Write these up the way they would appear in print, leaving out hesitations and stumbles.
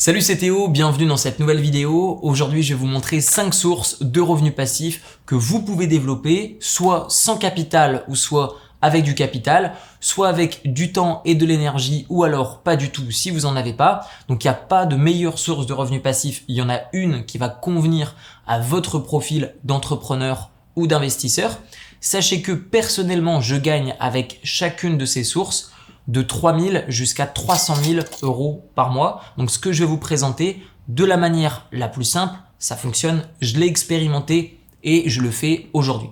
Salut, c'est Théo, bienvenue dans cette nouvelle vidéo. Aujourd'hui, je vais vous montrer 5 sources de revenus passifs que vous pouvez développer, soit sans capital ou soit avec du capital, soit avec du temps et de l'énergie ou alors pas du tout si vous n'en avez pas. Donc il n'y a pas de meilleure source de revenus passifs, il y en a une qui va convenir à votre profil d'entrepreneur ou d'investisseur. Sachez que personnellement, je gagne avec chacune de ces sources de 3 000 jusqu'à 300 000 euros par mois. Donc ce que je vais vous présenter de la manière la plus simple, ça fonctionne, je l'ai expérimenté et je le fais aujourd'hui.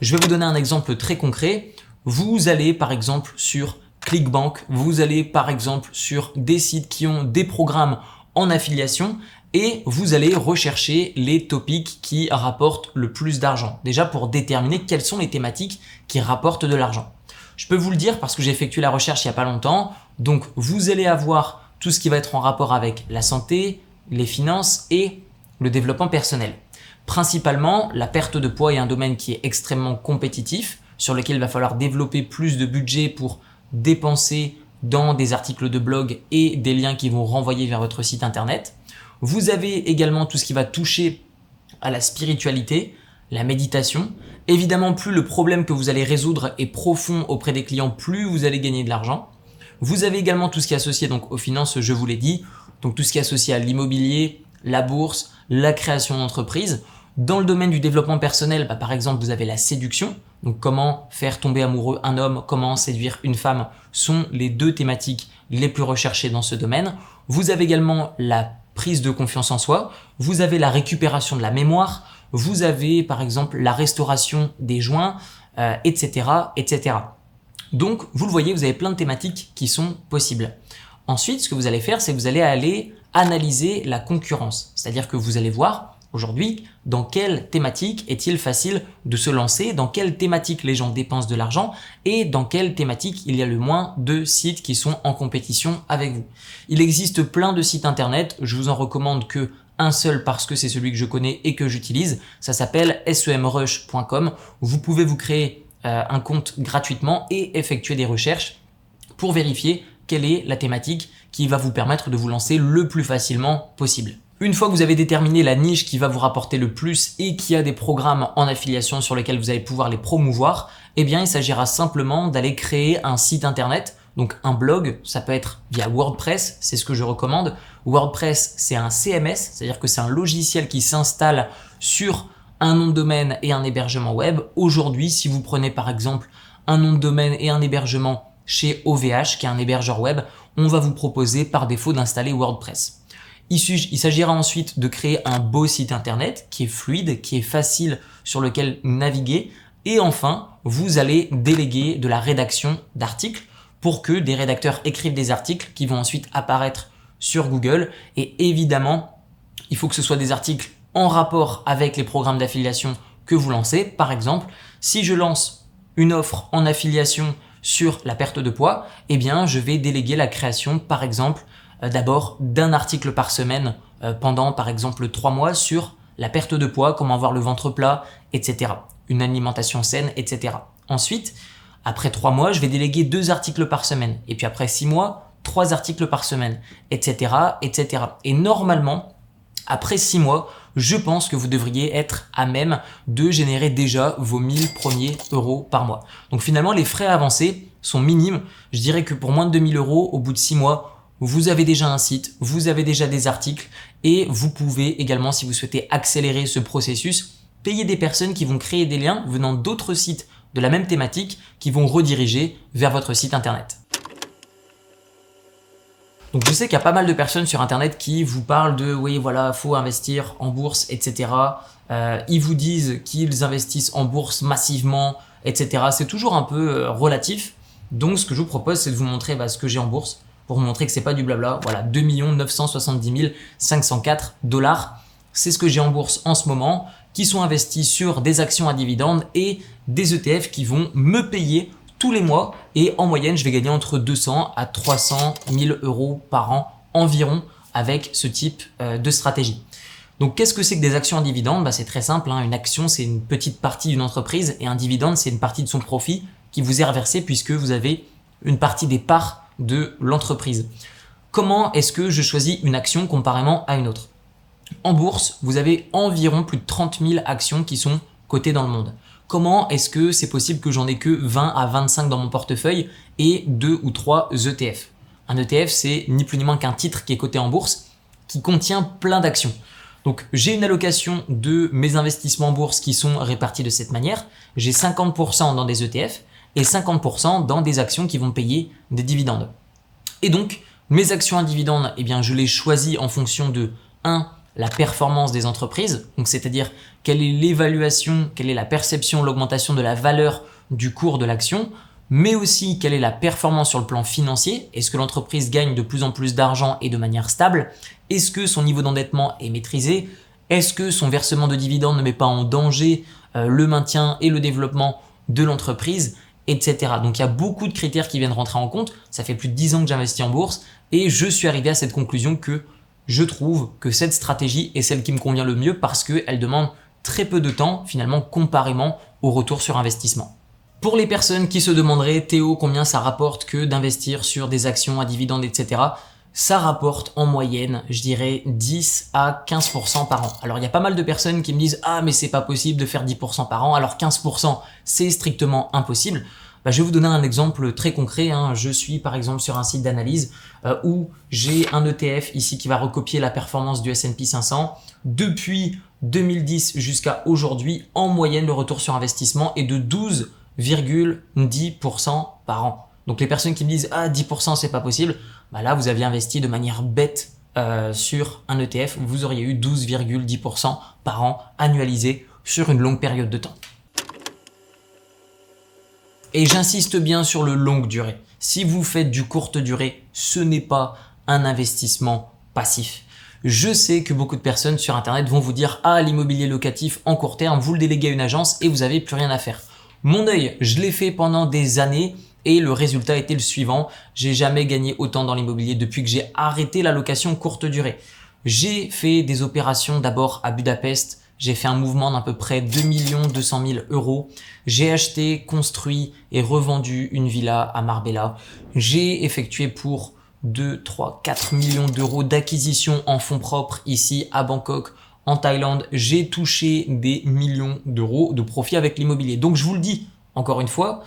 Je vais vous donner un exemple très concret. Vous allez par exemple sur Clickbank, vous allez par exemple sur des sites qui ont des programmes en affiliation et vous allez rechercher les topics qui rapportent le plus d'argent. Déjà pour déterminer quelles sont les thématiques qui rapportent de l'argent. Je peux vous le dire parce que j'ai effectué la recherche il n'y a pas longtemps. Donc vous allez avoir tout ce qui va être en rapport avec la santé, les finances et le développement personnel. Principalement, la perte de poids est un domaine qui est extrêmement compétitif, sur lequel il va falloir développer plus de budget pour dépenser dans des articles de blog et des liens qui vont renvoyer vers votre site internet. Vous avez également tout ce qui va toucher à la spiritualité, la méditation. Évidemment, plus le problème que vous allez résoudre est profond auprès des clients, plus vous allez gagner de l'argent. Vous avez également tout ce qui est associé donc aux finances, je vous l'ai dit, donc tout ce qui est associé à l'immobilier, la bourse, la création d'entreprise. Dans le domaine du développement personnel, par exemple, vous avez la séduction, donc comment faire tomber amoureux un homme, comment séduire une femme sont les deux thématiques les plus recherchées dans ce domaine. Vous avez également la prise de confiance en soi, vous avez la récupération de la mémoire, vous avez par exemple la restauration des joints, etc., etc. Donc, vous le voyez, vous avez plein de thématiques qui sont possibles. Ensuite, ce que vous allez faire, c'est que vous allez aller analyser la concurrence. C'est-à-dire que vous allez voir aujourd'hui dans quelle thématique est-il facile de se lancer, dans quelle thématique les gens dépensent de l'argent et dans quelle thématique il y a le moins de sites qui sont en compétition avec vous. Il existe plein de sites internet, je vous en recommande que un seul parce que c'est celui que je connais et que j'utilise. Ça s'appelle semrush.com. Vous pouvez vous créer un compte gratuitement et effectuer des recherches pour vérifier quelle est la thématique qui va vous permettre de vous lancer le plus facilement possible. Une fois que vous avez déterminé la niche qui va vous rapporter le plus et qui a des programmes en affiliation sur lesquels vous allez pouvoir les promouvoir, eh bien il s'agira simplement d'aller créer un site internet. Donc un blog, ça peut être via WordPress, c'est ce que je recommande. WordPress, c'est un CMS, c'est-à-dire que c'est un logiciel qui s'installe sur un nom de domaine et un hébergement web. Aujourd'hui, si vous prenez par exemple un nom de domaine et un hébergement chez OVH, qui est un hébergeur web, on va vous proposer par défaut d'installer WordPress. Il s'agira ensuite de créer un beau site internet qui est fluide, qui est facile sur lequel naviguer. Et enfin, vous allez déléguer de la rédaction d'articles pour que des rédacteurs écrivent des articles qui vont ensuite apparaître sur Google. Et évidemment, il faut que ce soit des articles en rapport avec les programmes d'affiliation que vous lancez. Par exemple, si je lance une offre en affiliation sur la perte de poids, eh bien, je vais déléguer la création, par exemple, d'abord d'un article par semaine pendant, par exemple, 3 mois sur la perte de poids, comment avoir le ventre plat, etc. Une alimentation saine, etc. Ensuite, après 3 mois, je vais déléguer 2 articles par semaine. Et puis après 6 mois, 3 articles par semaine, etc., etc. Et normalement, après 6 mois, je pense que vous devriez être à même de générer déjà vos 1000 premiers euros par mois. Donc finalement, les frais avancés sont minimes. Je dirais que pour moins de 2000 euros, au bout de 6 mois, vous avez déjà un site, vous avez déjà des articles et vous pouvez également, si vous souhaitez accélérer ce processus, payer des personnes qui vont créer des liens venant d'autres sites de la même thématique qui vont rediriger vers votre site internet. Donc je sais qu'il y a pas mal de personnes sur internet qui vous parlent de oui voilà, faut investir en bourse, etc. Ils vous disent qu'ils investissent en bourse massivement, etc. C'est toujours un peu relatif. Donc ce que je vous propose, c'est de vous montrer ce que j'ai en bourse pour vous montrer que c'est pas du blabla. Voilà, 2 970 504 $. C'est ce que j'ai en bourse en ce moment, qui sont investis sur des actions à dividendes et des ETF qui vont me payer tous les mois. Et en moyenne, je vais gagner entre 200 à 300 000 euros par an environ avec ce type de stratégie. Donc, qu'est-ce que c'est que des actions à dividendes? C'est très simple. Une action, c'est une petite partie d'une entreprise et un dividende, c'est une partie de son profit qui vous est reversé puisque vous avez une partie des parts de l'entreprise. Comment est-ce que je choisis une action comparément à une autre? En bourse, vous avez environ plus de 30 000 actions qui sont cotées dans le monde. Comment est-ce que c'est possible que j'en ai que 20 à 25 dans mon portefeuille et 2 ou 3 ETF? Un ETF, c'est ni plus ni moins qu'un titre qui est coté en bourse qui contient plein d'actions. Donc j'ai une allocation de mes investissements en bourse qui sont répartis de cette manière. J'ai 50% dans des ETF et 50% dans des actions qui vont payer des dividendes. Et donc mes actions à dividendes, eh bien, je les choisis en fonction de 1. La performance des entreprises, donc c'est-à-dire quelle est l'évaluation, quelle est la perception, l'augmentation de la valeur du cours de l'action, mais aussi quelle est la performance sur le plan financier. Est-ce que l'entreprise gagne de plus en plus d'argent et de manière stable? Est-ce que son niveau d'endettement est maîtrisé? Est-ce que son versement de dividendes ne met pas en danger le maintien et le développement de l'entreprise, etc. Donc il y a beaucoup de critères qui viennent rentrer en compte. Ça fait plus de 10 ans que j'investis en bourse et je suis arrivé à cette conclusion que je trouve que cette stratégie est celle qui me convient le mieux parce qu'elle demande très peu de temps finalement comparément au retour sur investissement. Pour les personnes qui se demanderaient Théo combien ça rapporte que d'investir sur des actions à dividendes, etc. Ça rapporte en moyenne, je dirais 10 à 15% par an. Alors il y a pas mal de personnes qui me disent ah mais c'est pas possible de faire 10% par an, alors 15% c'est strictement impossible. Je vais vous donner un exemple très concret. Je suis par exemple sur un site d'analyse où j'ai un ETF ici qui va recopier la performance du S&P 500. Depuis 2010 jusqu'à aujourd'hui, en moyenne, le retour sur investissement est de 12,10% par an. Donc les personnes qui me disent « Ah, 10% c'est pas possible », là vous aviez investi de manière bête sur un ETF, vous auriez eu 12,10% par an annualisé sur une longue période de temps. Et j'insiste bien sur le longue durée. Si vous faites du courte durée, ce n'est pas un investissement passif. Je sais que beaucoup de personnes sur Internet vont vous dire « Ah, l'immobilier locatif en court terme, vous le déléguez à une agence et vous n'avez plus rien à faire. » Mon œil, je l'ai fait pendant des années et le résultat était le suivant. J'ai jamais gagné autant dans l'immobilier depuis que j'ai arrêté la location courte durée. J'ai fait des opérations d'abord à Budapest. J'ai fait un mouvement d'à peu près 2 200 000 €. J'ai acheté, construit et revendu une villa à Marbella. J'ai effectué pour 2, 3, 4 millions d'euros d'acquisition en fonds propres ici à Bangkok, en Thaïlande. J'ai touché des millions d'euros de profit avec l'immobilier. Donc je vous le dis encore une fois,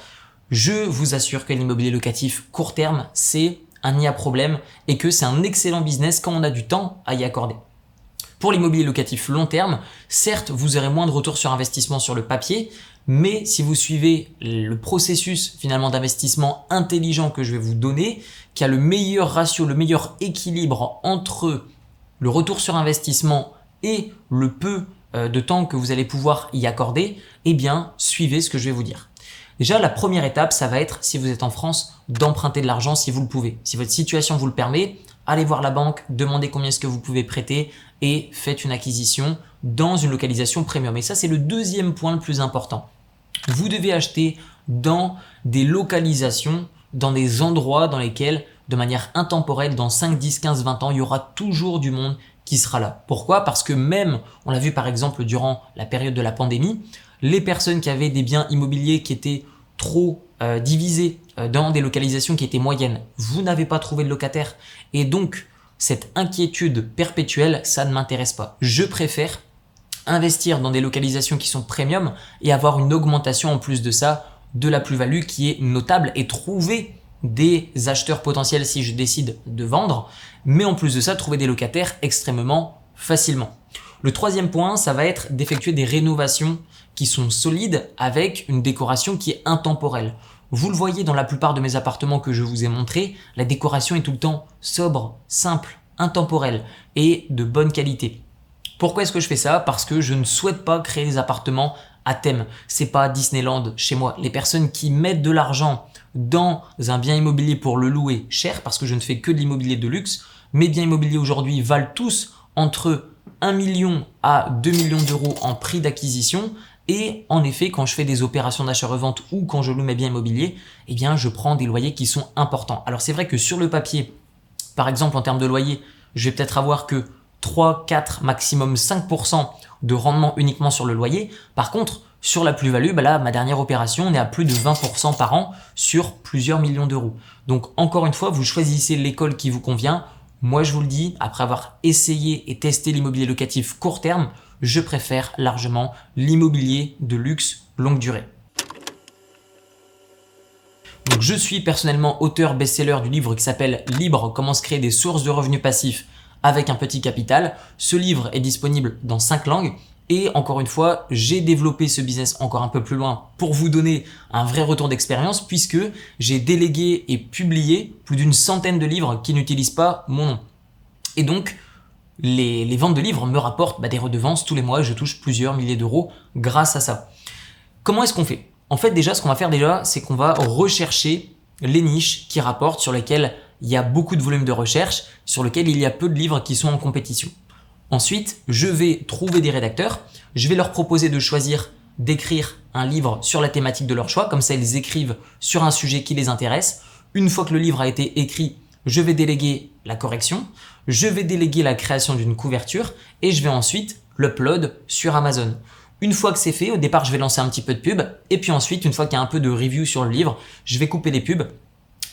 je vous assure que l'immobilier locatif court terme, c'est un nid à problème et que c'est un excellent business quand on a du temps à y accorder. Pour l'immobilier locatif long terme, certes, vous aurez moins de retour sur investissement sur le papier, mais si vous suivez le processus finalement d'investissement intelligent que je vais vous donner, qui a le meilleur ratio, le meilleur équilibre entre le retour sur investissement et le peu de temps que vous allez pouvoir y accorder, eh bien, suivez ce que je vais vous dire. Déjà, la première étape, ça va être, si vous êtes en France, d'emprunter de l'argent si vous le pouvez. Si votre situation vous le permet, allez voir la banque, demandez combien est-ce que vous pouvez prêter et faites une acquisition dans une localisation premium. Et ça, c'est le deuxième point le plus important. Vous devez acheter dans des localisations, dans des endroits dans lesquels, de manière intemporelle, dans 5, 10, 15, 20 ans, il y aura toujours du monde qui sera là. Pourquoi? Parce que même, on l'a vu par exemple durant la période de la pandémie, les personnes qui avaient des biens immobiliers qui étaient trop divisés dans des localisations qui étaient moyennes, vous n'avez pas trouvé de locataire. Et donc, cette inquiétude perpétuelle, ça ne m'intéresse pas. Je préfère investir dans des localisations qui sont premium et avoir une augmentation en plus de ça de la plus-value qui est notable et trouver des acheteurs potentiels si je décide de vendre, mais en plus de ça, trouver des locataires extrêmement facilement. Le troisième point, ça va être d'effectuer des rénovations qui sont solides avec une décoration qui est intemporelle. Vous le voyez dans la plupart de mes appartements que je vous ai montrés, la décoration est tout le temps sobre, simple, intemporelle et de bonne qualité. Pourquoi est-ce que je fais ça? Parce que je ne souhaite pas créer des appartements à thème. C'est pas Disneyland chez moi. Les personnes qui mettent de l'argent dans un bien immobilier pour le louer cher, parce que je ne fais que de l'immobilier de luxe, mes biens immobiliers aujourd'hui valent tous entre 1 million à 2 millions d'euros en prix d'acquisition. Et en effet, quand je fais des opérations d'achat-revente ou quand je loue mes biens immobiliers, eh bien, je prends des loyers qui sont importants. Alors, c'est vrai que sur le papier, par exemple, en termes de loyer, je vais peut-être avoir que 3, 4, maximum 5% de rendement uniquement sur le loyer. Par contre, sur la plus-value, là, ma dernière opération, on est à plus de 20% par an sur plusieurs millions d'euros. Donc, encore une fois, vous choisissez l'école qui vous convient. Moi, je vous le dis, après avoir essayé et testé l'immobilier locatif court terme, je préfère largement l'immobilier de luxe longue durée. Donc, je suis personnellement auteur best-seller du livre qui s'appelle « Libre, comment se créer des sources de revenus passifs avec un petit capital ». Ce livre est disponible dans 5 langues et encore une fois, j'ai développé ce business encore un peu plus loin pour vous donner un vrai retour d'expérience puisque j'ai délégué et publié plus d'une centaine de livres qui n'utilisent pas mon nom. Et donc, les ventes de livres me rapportent des redevances tous les mois, je touche plusieurs milliers d'euros grâce à ça. Comment est-ce qu'on fait ? En fait, déjà, ce qu'on va faire c'est qu'on va rechercher les niches qui rapportent, sur lesquelles il y a beaucoup de volume de recherche, sur lesquelles il y a peu de livres qui sont en compétition. Ensuite, je vais trouver des rédacteurs, je vais leur proposer de choisir d'écrire un livre sur la thématique de leur choix, comme ça ils écrivent sur un sujet qui les intéresse. Une fois que le livre a été écrit, je vais déléguer la correction, je vais déléguer la création d'une couverture et je vais ensuite l'upload sur Amazon. Une fois que c'est fait, au départ, je vais lancer un petit peu de pub et puis ensuite, une fois qu'il y a un peu de review sur le livre, je vais couper les pubs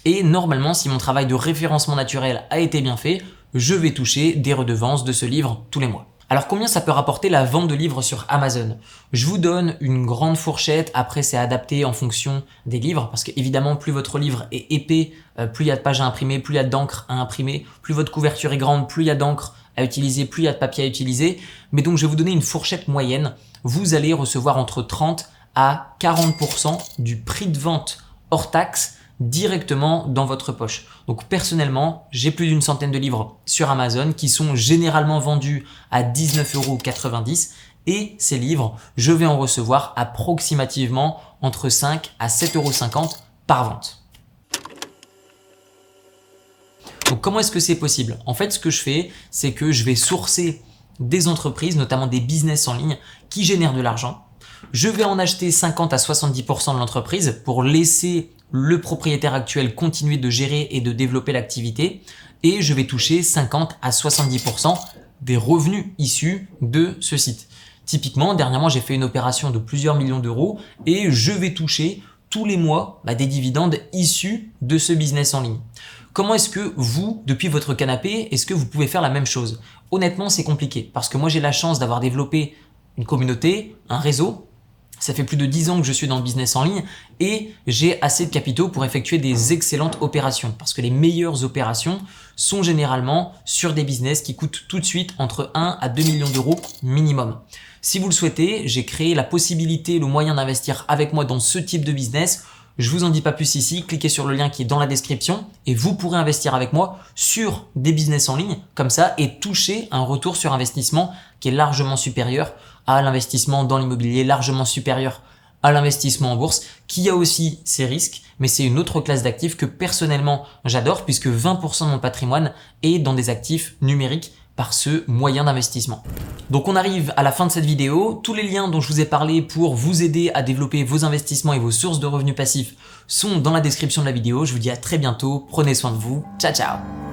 et normalement, si mon travail de référencement naturel a été bien fait, je vais toucher des redevances de ce livre tous les mois. Alors combien ça peut rapporter la vente de livres sur Amazon? Je vous donne une grande fourchette, après c'est adapté en fonction des livres parce qu'évidemment plus votre livre est épais, plus il y a de pages à imprimer, plus il y a d'encre à imprimer, plus votre couverture est grande, plus il y a d'encre à utiliser, plus il y a de papier à utiliser. Mais donc je vais vous donner une fourchette moyenne, vous allez recevoir entre 30 à 40% du prix de vente hors taxe directement dans votre poche. Donc personnellement, j'ai plus d'une centaine de livres sur Amazon qui sont généralement vendus à 19,90 € et ces livres, je vais en recevoir approximativement entre 5 à 7,50 € par vente. Donc comment est-ce que c'est possible? En fait, ce que je fais, c'est que je vais sourcer des entreprises, notamment des business en ligne qui génèrent de l'argent. Je vais en acheter 50 à 70% de l'entreprise pour laisser le propriétaire actuel continuer de gérer et de développer l'activité et je vais toucher 50 à 70% des revenus issus de ce site. Typiquement, dernièrement, j'ai fait une opération de plusieurs millions d'euros et je vais toucher tous les mois des dividendes issus de ce business en ligne. Comment est-ce que vous, depuis votre canapé, est-ce que vous pouvez faire la même chose? Honnêtement, c'est compliqué parce que moi, j'ai la chance d'avoir développé une communauté, un réseau. Ça fait plus de 10 ans que je suis dans le business en ligne et j'ai assez de capitaux pour effectuer des excellentes opérations parce que les meilleures opérations sont généralement sur des business qui coûtent tout de suite entre 1 à 2 millions d'euros minimum. Si vous le souhaitez, j'ai créé la possibilité, le moyen d'investir avec moi dans ce type de business. Je vous en dis pas plus ici, cliquez sur le lien qui est dans la description et vous pourrez investir avec moi sur des business en ligne comme ça et toucher un retour sur investissement qui est largement supérieur à l'investissement dans l'immobilier, largement supérieur à l'investissement en bourse, qui a aussi ses risques, mais c'est une autre classe d'actifs que personnellement j'adore puisque 20% de mon patrimoine est dans des actifs numériques par ce moyen d'investissement. Donc on arrive à la fin de cette vidéo. Tous les liens dont je vous ai parlé pour vous aider à développer vos investissements et vos sources de revenus passifs sont dans la description de la vidéo. Je vous dis à très bientôt. Prenez soin de vous. Ciao, ciao.